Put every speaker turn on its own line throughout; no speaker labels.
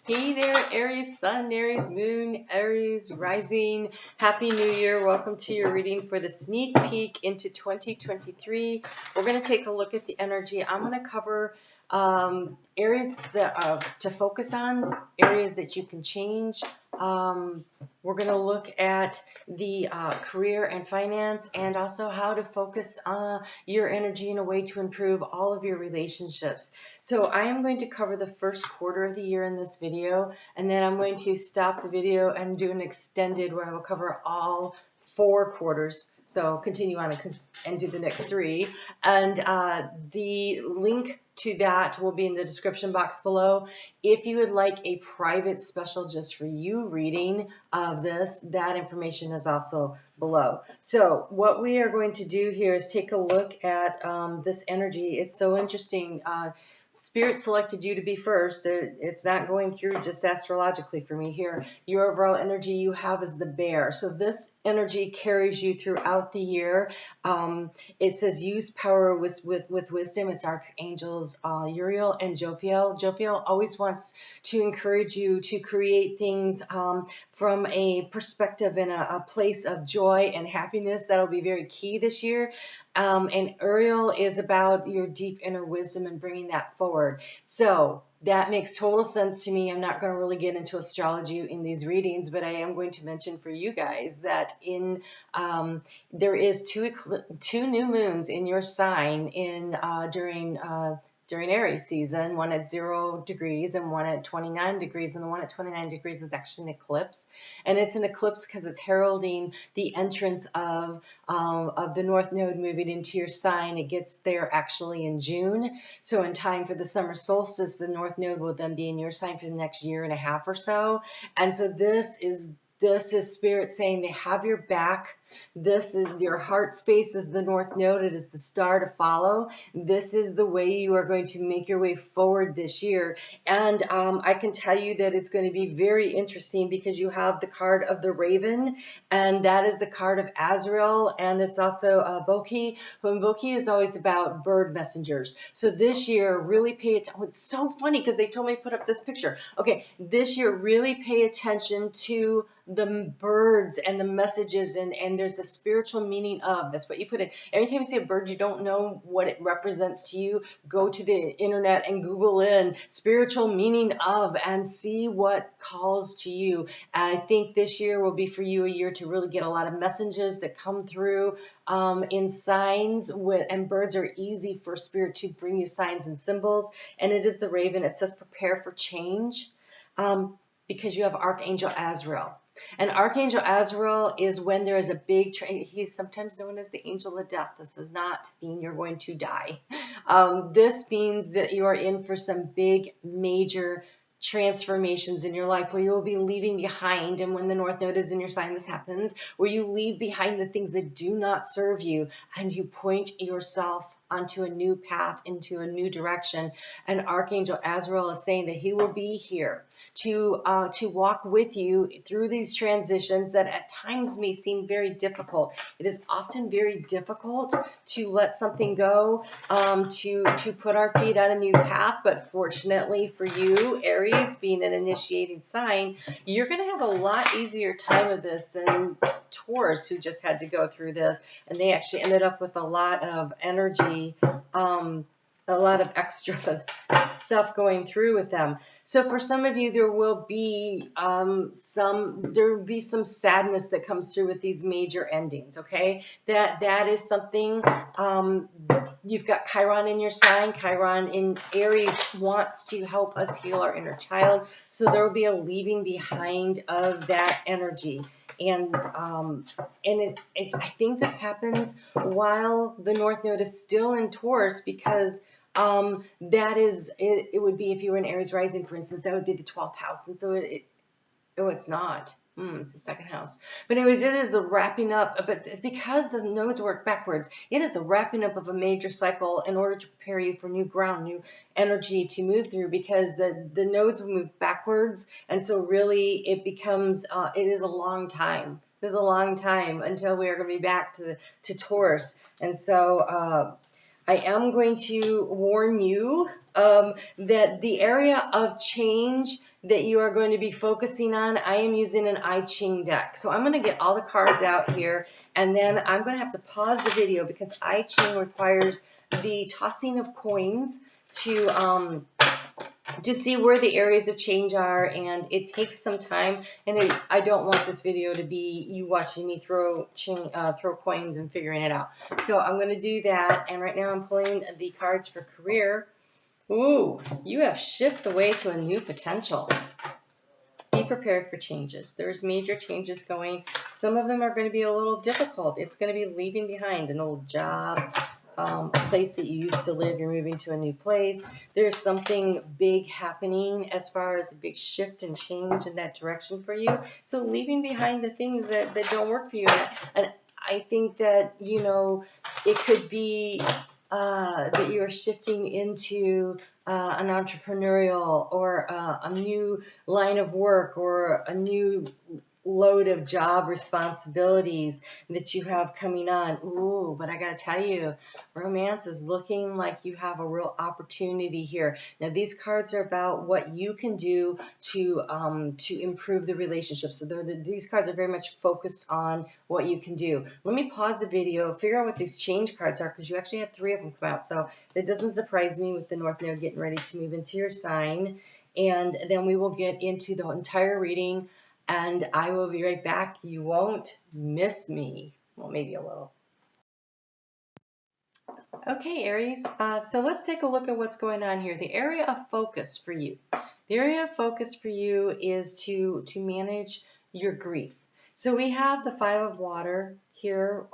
Hey there, Aries Sun, Aries Moon, Aries Rising. Happy New Year. Welcome to your reading for the sneak peek into 2023. We're going to take a look at the energy. I'm going to cover areas that to focus on, areas that you can change. We're going to look at the career and finance, and also how to focus your energy in a way to improve all of your relationships. So I am going to cover the first quarter of the year in this video, and then I'm going to stop the video and do an extended where I will cover all 4 quarters. So continue on and do the next 3. And the link to that will be in the description box below. If you would like a private special just for you reading of this, that information is also below. So what we are going to do here is take a look at this energy. It's so interesting. Spirit selected you to be first. It's not going through just astrologically for me here. Your overall energy you have is the bear. So this energy carries you throughout the year. It says use power with wisdom. It's archangels Uriel and Jophiel. Jophiel always wants to encourage you to create things from a perspective and a place of joy and happiness. That'll be very key this year. And Uriel is about your deep inner wisdom and bringing that forward. So that makes total sense to me. I'm not going to really get into astrology in these readings, but I am going to mention for you guys that there is two new moons in your sign during Aries season, one at 0 degrees and one at 29 degrees, and the one at 29 degrees is actually an eclipse, and it's an eclipse because it's heralding the entrance of the North Node moving into your sign. It gets there actually in June, so in time for the summer solstice, the North Node will then be in your sign for the next year and a half or so, and so this is Spirit saying they have your back. This is your heart space is the North Node. It is the star to follow. This is the way you are going to make your way forward this year. And I can tell you that it's going to be very interesting because you have the card of the Raven, and that is the card of Azrael, and it's also Boki. Boki is always about bird messengers. So this year, really pay attention. It's so funny because they told me to put up this picture. Okay, this year, really pay attention to the birds and the messages, and there's a spiritual meaning of, that's what you put in. Every time you see a bird, you don't know what it represents to you, go to the internet and Google in spiritual meaning of and see what calls to you. I think this year will be for you a year to really get a lot of messages that come through in signs, and birds are easy for Spirit to bring you signs and symbols, and it is the Raven. It says prepare for change because you have Archangel Azrael. And Archangel Azrael is when there is a big, he's sometimes known as the angel of death. This does not mean you're going to die. This means that you are in for some big, major transformations in your life where you'll be leaving behind, and when the North Node is in your sign, this happens, where you leave behind the things that do not serve you and you point yourself onto a new path, into a new direction. And Archangel Azrael is saying that he will be here to walk with you through these transitions that at times may seem very difficult. It is often very difficult to let something go, to put our feet on a new path, but fortunately for you, Aries, being an initiating sign, you're going to have a lot easier time of this than Taurus, who just had to go through this, and they actually ended up with a lot of energy, a lot of extra stuff going through with them. So for some of you, there will be some sadness that comes through with these major endings. Okay, that is something. You've got Chiron in your sign. Chiron in Aries wants to help us heal our inner child. So there will be a leaving behind of that energy. And I think this happens while the North Node is still in Taurus, because that is, it would be, if you were in Aries rising, for instance, that would be the 12th house. And so it's not. It's the 2nd house. But anyways, it is the wrapping up, but because the nodes work backwards, it is the wrapping up of a major cycle in order to prepare you for new ground, new energy to move through, because the nodes will move backwards. And so really it becomes, it is a long time. It is a long time until we are going to be back to Taurus. And so I am going to warn you that the area of change that you are going to be focusing on, I am using an I Ching deck. So I'm going to get all the cards out here, and then I'm going to have to pause the video because I Ching requires the tossing of coins to see where the areas of change are, and it takes some time, and I don't want this video to be you watching me throw coins and figuring it out. So I'm going to do that, and right now I'm pulling the cards for career. Ooh, you have shift the way to a new potential. Be prepared for changes. There's major changes going. Some of them are going to be a little difficult. It's going to be leaving behind an old job, a place that you used to live. You're moving to a new place. There's something big happening as far as a big shift and change in that direction for you. So leaving behind the things that don't work for you. And I think that, you know, it could be that you are shifting into an entrepreneurial or a new line of work or a new load of job responsibilities that you have coming on. Ooh, but I gotta tell you, romance is looking like you have a real opportunity here. Now these cards are about what you can do to improve the relationship. So these cards are very much focused on what you can do. Let me pause the video, figure out what these change cards are, because you actually had 3 of them come out. So that doesn't surprise me with the North Node getting ready to move into your sign. And then we will get into the entire reading, and I will be right back. You won't miss me. Well, maybe a little. Okay, Aries, so let's take a look at what's going on here. The area of focus for you. The area of focus for you is to manage your grief. So we have the 5 of water here,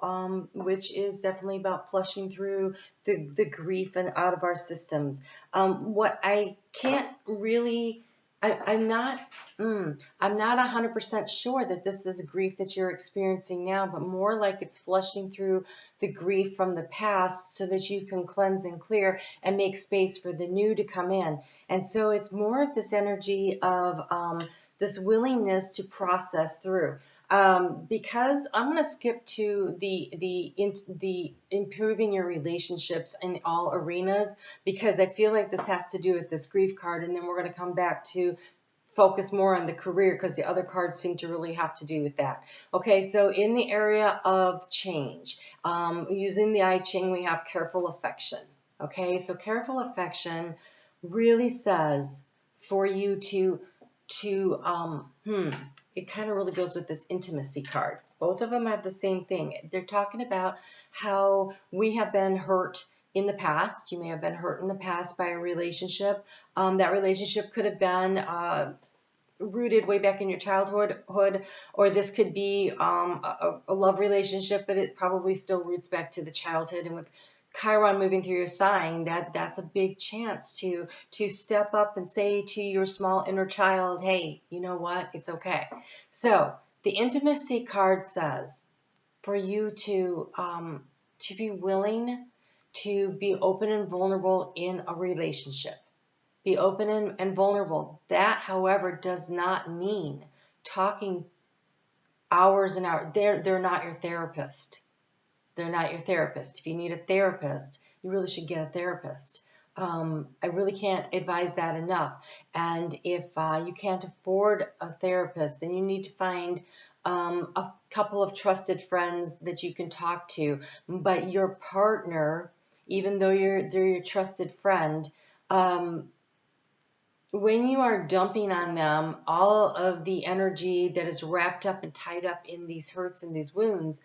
which is definitely about flushing through the grief and out of our systems. What I can't really... I'm not 100% sure that this is grief that you're experiencing now, but more like it's flushing through the grief from the past so that you can cleanse and clear and make space for the new to come in. And so it's more of this energy of this willingness to process through. Because I'm going to skip to the improving your relationships in all arenas, because I feel like this has to do with this grief card, and then we're going to come back to focus more on the career because the other cards seem to really have to do with that. Okay, so in the area of change, using the I Ching, we have careful affection. Okay, so careful affection really says for you it kind of really goes with this intimacy card. Both of them have the same thing. They're talking about how we have been hurt in the past. You may have been hurt in the past by a relationship. That relationship could have been rooted way back in your childhood, or this could be a love relationship, but it probably still roots back to the childhood. And with Chiron moving through your sign, that's a big chance to step up and say to your small inner child, hey, you know what, it's okay. So the intimacy card says for you to be willing to be open and vulnerable in a relationship. Be open and vulnerable. That, however, does not mean talking hours and hours. They're not your therapist. They're not your therapist. If you need a therapist, you really should get a therapist. I really can't advise that enough. And if you can't afford a therapist, then you need to find a couple of trusted friends that you can talk to. But your partner, even though they're your trusted friend, when you are dumping on them all of the energy that is wrapped up and tied up in these hurts and these wounds,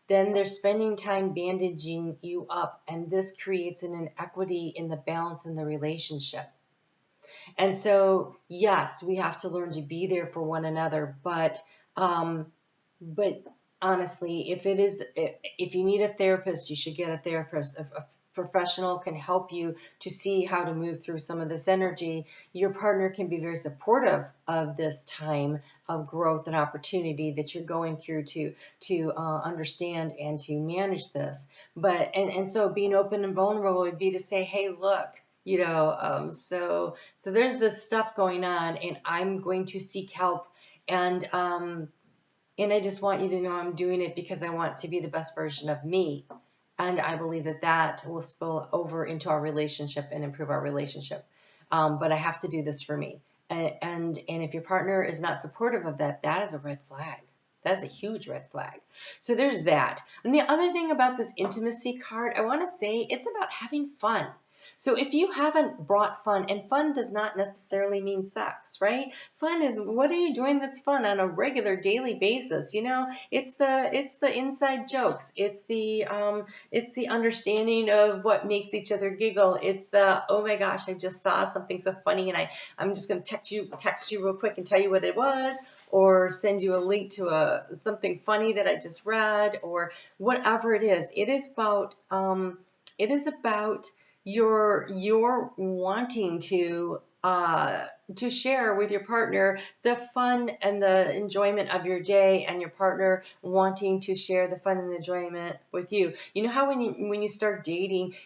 then they're spending time bandaging you up, and this creates an inequity in the balance in the relationship. And so, yes, we have to learn to be there for one another, but honestly, if you need a therapist, you should get a therapist. A professional can help you to see how to move through some of this energy. Your partner can be very supportive of this time of growth and opportunity that you're going through to understand and to manage this. But and so being open and vulnerable would be to say, hey, look, you know, so there's this stuff going on, and I'm going to seek help, and I just want you to know I'm doing it because I want to be the best version of me. And I believe that that will spill over into our relationship and improve our relationship. But I have to do this for me. And if your partner is not supportive of that, that is a red flag. That's a huge red flag. So there's that. And the other thing about this intimacy card, I want to say it's about having fun. So if you haven't brought fun, and fun does not necessarily mean sex, right? Fun is, what are you doing that's fun on a regular daily basis? You know, it's the inside jokes. It's the understanding of what makes each other giggle. It's the, oh my gosh, I just saw something so funny, and I'm just going to text you real quick and tell you what it was, or send you a link to something funny that I just read, or whatever it is. It is about you're wanting to share with your partner the fun and the enjoyment of your day, and your partner wanting to share the fun and the enjoyment with you. You know how when you start dating,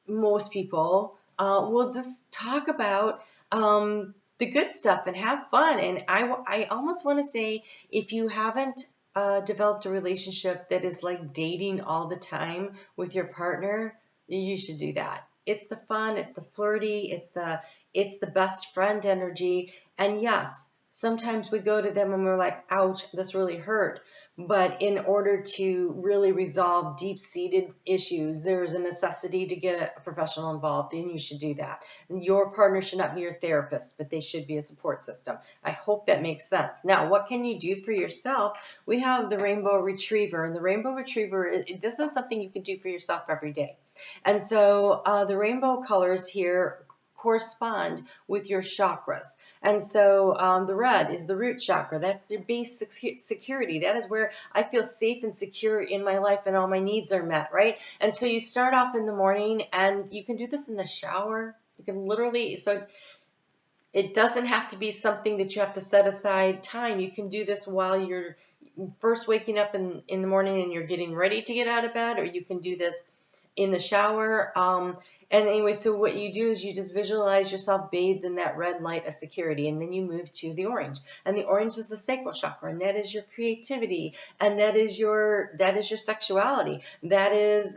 most people will just talk about the good stuff and have fun. And I almost want to say, if you haven't developed a relationship that is like dating all the time with your partner, you should do that. It's the fun, it's the flirty, it's the best friend energy. And yes, sometimes we go to them and we're like, ouch, this really hurt. But in order to really resolve deep-seated issues, there's a necessity to get a professional involved, and you should do that. And your partner should not be your therapist, but they should be a support system. I hope that makes sense. Now, what can you do for yourself? We have the Rainbow Retriever, and the Rainbow Retriever, this is something you can do for yourself every day. And so the rainbow colors here correspond with your chakras. And so the red is the root chakra. That's your basic security. That is where I feel safe and secure in my life, and all my needs are met, right? And so you start off in the morning, and you can do this in the shower. You can literally, so it doesn't have to be something that you have to set aside time. You can do this while you're first waking up in the morning and you're getting ready to get out of bed, or you can do this in the shower. And anyway, so what you do is you just visualize yourself bathed in that red light of security, and then you move to the orange. And the orange is the sacral chakra, and that is your creativity, and that is your sexuality. That is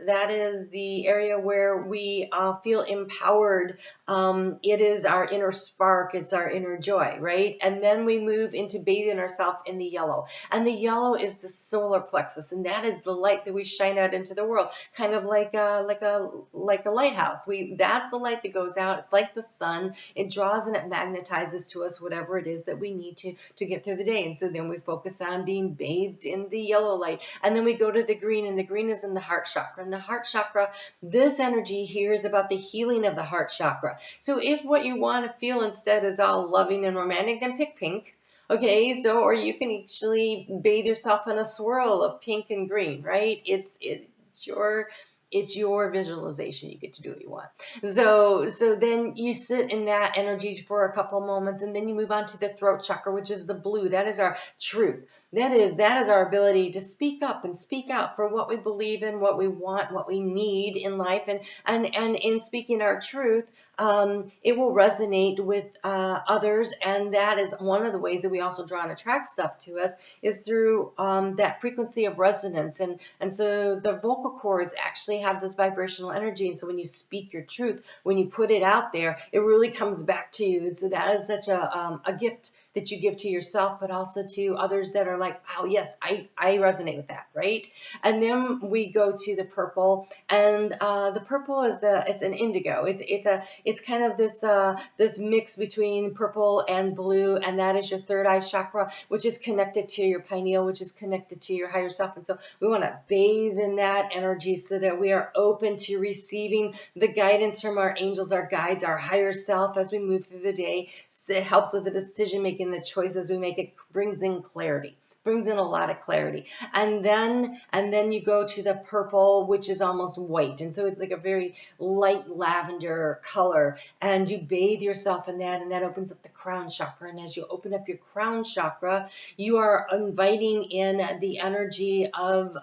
the area where we feel empowered. It is our inner spark. It's our inner joy, right? And then we move into bathing ourselves in the yellow. And the yellow is the solar plexus, and that is the light that we shine out into the world, kind of like a lighthouse. That's the light that goes out. It's like the sun. It draws and it magnetizes to us whatever it is that we need to get through the day. And so then we focus on being bathed in the yellow light. And then we go to the green, and the green is in the heart chakra. And the heart chakra, this energy here is about the healing of the heart chakra. So if what you want to feel instead is all loving and romantic, then pick pink. Okay, so, or you can actually bathe yourself in a swirl of pink and green, right? It's your visualization. You get to do what you want. So then you sit in that energy for a couple moments, and then you move on to the throat chakra, which is the blue. That is our truth. That is our ability to speak up and speak out for what we believe in, what we want, what we need in life. And in speaking our truth, it will resonate with others. And that is one of the ways that we also draw and attract stuff to us, is through that frequency of resonance. And so the vocal cords actually have this vibrational energy. And so when you speak your truth, when you put it out there, it really comes back to you. And so that is such a gift that you give to yourself, but also to others that are like, wow, yes, I resonate with that, right? And then we go to the purple, and the purple is it's an indigo. It's kind of this mix between purple and blue, and that is your third eye chakra, which is connected to your pineal, which is connected to your higher self. And so we want to bathe in that energy so that we are open to receiving the guidance from our angels, our guides, our higher self as we move through the day. So it helps with the decision making, the choices we make. It brings in clarity, brings in a lot of clarity. And then you go to the purple, which is almost white. And so it's like a very light lavender color, and you bathe yourself in that, and that opens up the crown chakra. And as you open up your crown chakra, you are inviting in the energy of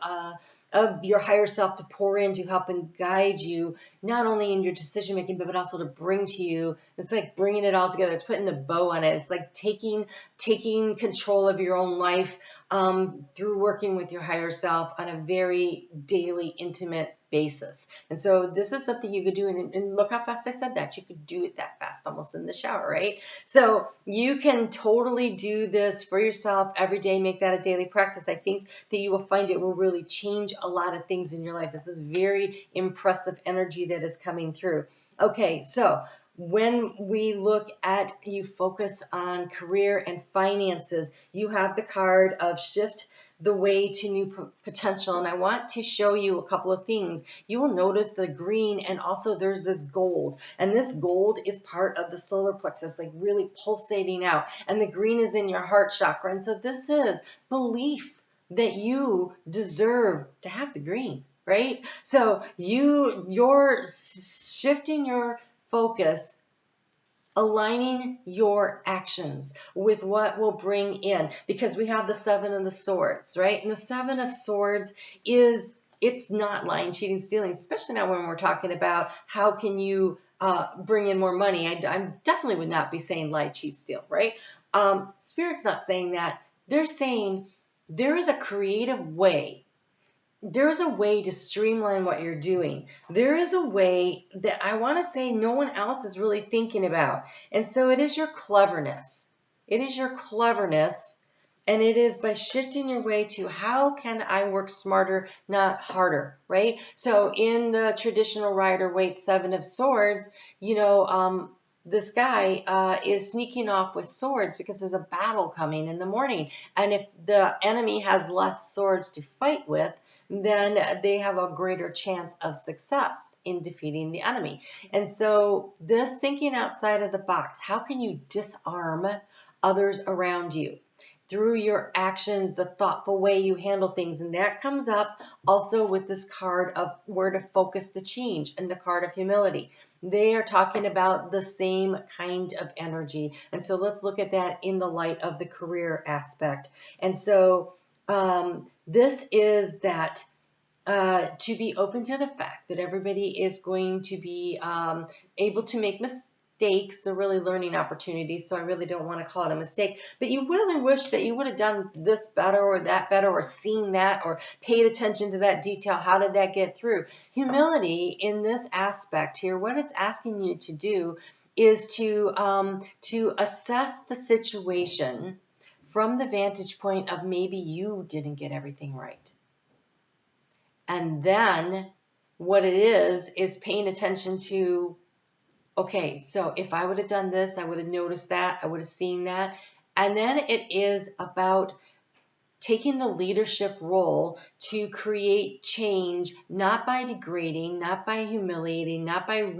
your higher self to pour in, to help and guide you, not only in your decision making, but also to bring to you. It's like bringing it all together. It's putting the bow on it. It's like taking control of your own life through working with your higher self on a very daily, intimate basis. And so this is something you could do, and look how fast I said that. You could do it that fast, almost in the shower, right? So you can totally do this for yourself every day, make that a daily practice. I think that you will find it will really change a lot of things in your life. This is very impressive energy that is coming through. Okay, so when we look at, you focus on career and finances, you have the card of shift the way to new potential. And I want to show you a couple of things. You will notice the green, and also there's this gold. And this gold is part of the solar plexus, like really pulsating out. And the green is in your heart chakra. And so this is belief that you deserve to have the green, right? So you're shifting your focus, aligning your actions with what will bring in, because we have the Seven of the Swords, right? And the Seven of Swords it's not lying, cheating, stealing, especially now when we're talking about how can you bring in more money. I definitely would not be saying lie, cheat, steal, right? Spirit's not saying that. They're saying there is a creative way. There's a way to streamline what you're doing. There is a way that I want to say no one else is really thinking about. And so it is your cleverness. It is your cleverness. And it is by shifting your way to how can I work smarter, not harder, right? So in the traditional Rider-Waite Seven of Swords, this guy is sneaking off with swords because there's a battle coming in the morning. And if the enemy has less swords to fight with, then they have a greater chance of success in defeating the enemy. And so this thinking outside of the box, how can you disarm others around you? Through your actions, the thoughtful way you handle things. And that comes up also with this card of where to focus the change and the card of humility. They are talking about the same kind of energy. And so let's look at that in the light of the career aspect. And so this is that to be open to the fact that everybody is going to be able to make mistakes. They're really learning opportunities, so I really don't want to call it a mistake. But you really wish that you would have done this better or that better, or seen that, or paid attention to that detail. How did that get through? Humility in this aspect here, what it's asking you to do is to assess the situation from the vantage point of maybe you didn't get everything right. And then what it is paying attention to, okay, so if I would have done this, I would have noticed that, I would have seen that. And then it is about taking the leadership role to create change, not by degrading, not by humiliating, not by,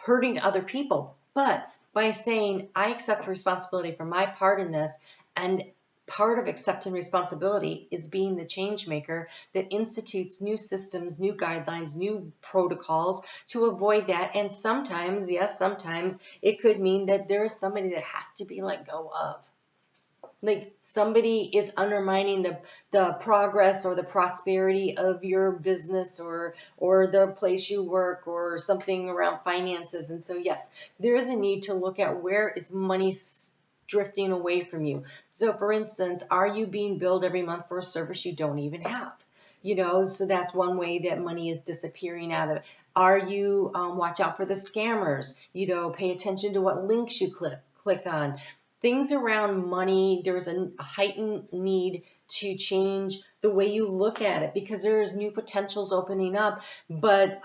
hurting other people, but by saying, I accept responsibility for my part in this. And part of accepting responsibility is being the change maker that institutes new systems, new guidelines, new protocols to avoid that. And sometimes, yes, sometimes it could mean that there is somebody that has to be let go of. Like somebody is undermining the progress or the prosperity of your business or the place you work or something around finances. And so, yes, there is a need to look at where is money drifting away from you. So for instance, are you being billed every month for a service you don't even have? So that's one way that money is disappearing out of it. Are you, watch out for the scammers, pay attention to what links you click on. Things around money, there's a heightened need to change the way you look at it because there's new potentials opening up, but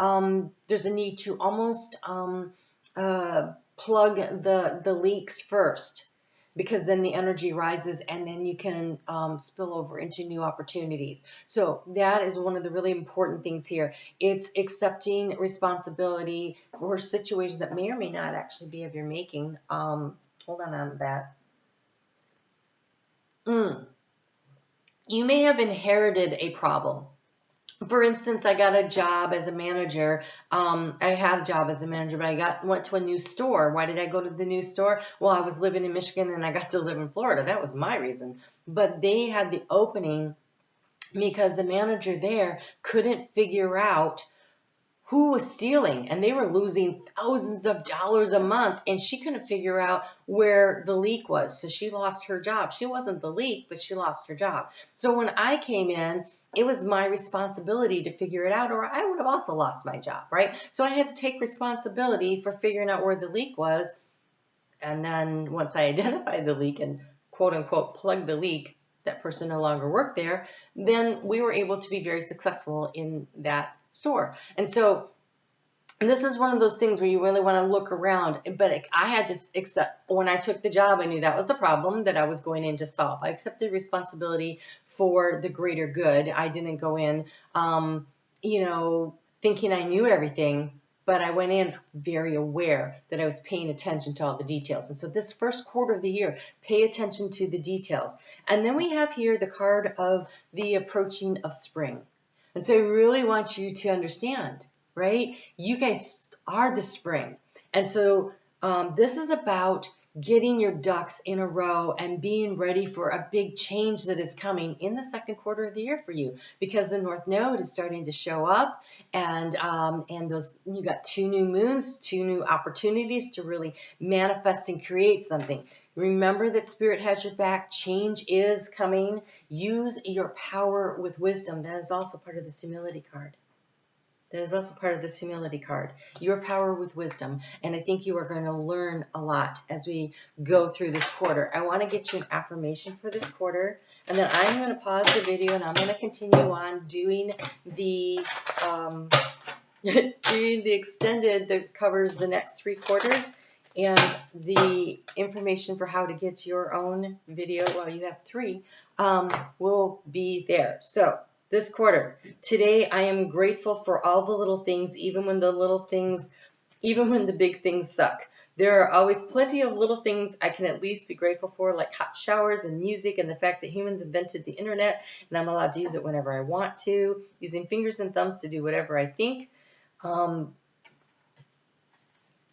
there's a need to almost plug the leaks first, because then the energy rises and then you can spill over into new opportunities. So that is one of the really important things here. It's accepting responsibility for situations that may or may not actually be of your making. Hold on that. You may have inherited a problem. For instance, I got a job as a manager. I had a job as a manager, but I went to a new store. Why did I go to the new store? Well, I was living in Michigan and I got to live in Florida. That was my reason. But they had the opening because the manager there couldn't figure out who was stealing, and they were losing thousands of dollars a month, and she couldn't figure out where the leak was. So she lost her job. She wasn't the leak, but she lost her job. So when I came in, it was my responsibility to figure it out, or I would have also lost my job, right? So I had to take responsibility for figuring out where the leak was. And then once I identified the leak and quote unquote plugged the leak, that person no longer worked there, then we were able to be very successful in that store. And so this is one of those things where you really want to look around, but I had to accept, when I took the job, I knew that was the problem that I was going in to solve. I accepted responsibility for the greater good. I didn't go in, thinking I knew everything, but I went in very aware that I was paying attention to all the details. And so this first quarter of the year, pay attention to the details. And then we have here the card of the approaching of spring. And so I really want you to understand, right? You guys are the spring. And so this is about getting your ducks in a row and being ready for a big change that is coming in the second quarter of the year for you, because the North Node is starting to show up, and those, you got 2 new moons, 2 new opportunities to really manifest and create something. Remember that Spirit has your back. Change is coming. Use your power with wisdom. That is also part of this humility card. That is also part of this humility card. Your power with wisdom. And I think you are going to learn a lot as we go through this quarter. I want to get you an affirmation for this quarter. And then I'm going to pause the video and I'm going to continue on doing the extended that covers the next 3 quarters. And the information for how to get your own video, well, you have 3, will be there. So this quarter, today I am grateful for all the little things, even when the big things suck. There are always plenty of little things I can at least be grateful for, like hot showers and music, and the fact that humans invented the internet and I'm allowed to use it whenever I want to, using fingers and thumbs to do whatever I think.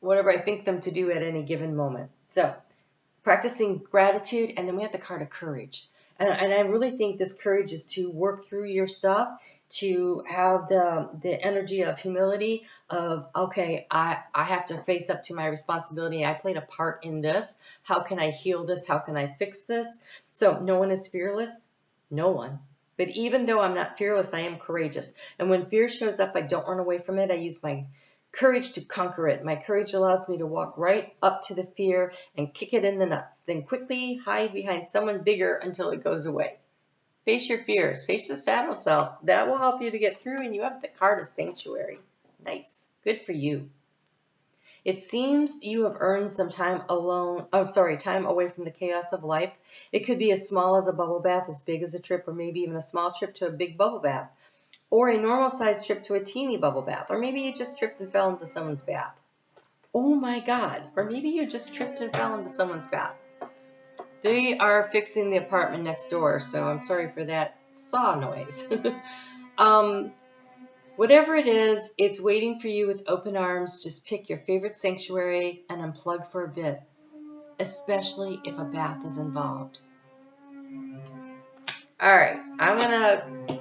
Whatever I think them to do at any given moment. So practicing gratitude, and then we have the card of courage. And I really think this courage is to work through your stuff, to have the energy of humility of, okay, I have to face up to my responsibility. I played a part in this. How can I heal this? How can I fix this? So no one is fearless. No one. But even though I'm not fearless, I am courageous. And when fear shows up, I don't run away from it. I use my courage to conquer it. My courage allows me to walk right up to the fear and kick it in the nuts, then quickly hide behind someone bigger until it goes away. Face your fears. Face the shadow self. That will help you to get through, and you have the card of sanctuary. Nice. Good for you. It seems you have earned some time time away from the chaos of life. It could be as small as a bubble bath, as big as a trip, or maybe even a small trip to a big bubble bath. Or a normal-sized trip to a teeny bubble bath. Or maybe you just tripped and fell into someone's bath. Oh my God. Or maybe you just tripped and fell into someone's bath. They are fixing the apartment next door, so I'm sorry for that saw noise. Whatever it is, it's waiting for you with open arms. Just pick your favorite sanctuary and unplug for a bit, especially if a bath is involved. All right, I'm going to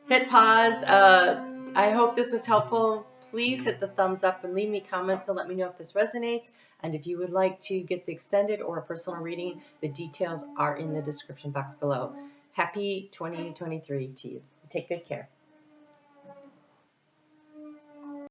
hit pause. I hope this was helpful. Please hit the thumbs up and leave me comments and let me know if this resonates. And if you would like to get the extended or a personal reading, the details are in the description box below. Happy 2023 to you. Take good care.